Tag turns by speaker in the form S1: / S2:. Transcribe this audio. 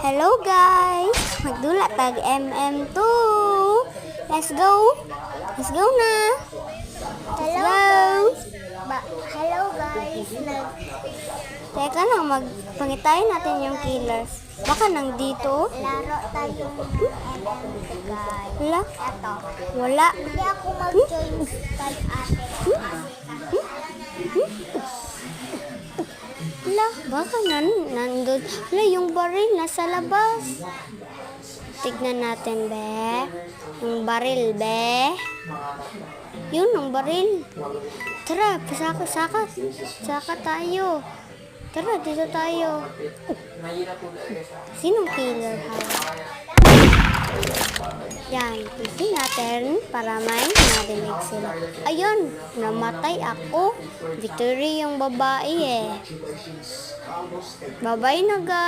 S1: Hello guys! Magdula tag MM2! Let's go! Let's go na! Let's go!
S2: Hello guys,
S1: Teka lang, magpangitayin natin yung killers. Baka nandito?
S2: laro tayo ng MMT guys.
S1: Wala?
S2: Eto.
S1: Wala.
S2: Hindi ako mag-join kay ate.
S1: Wala. Baka nandun. Wala, yung baril nasa labas. Tignan natin, be. Yung baril, be. Yun, yung baril. Tara, saka tayo. Tara, dito tayo. Sinong killer, ha? Yan, isi natin para may nadinig sila. Ayun, namatay ako. Victory yung babae eh. Bye-bye na guys.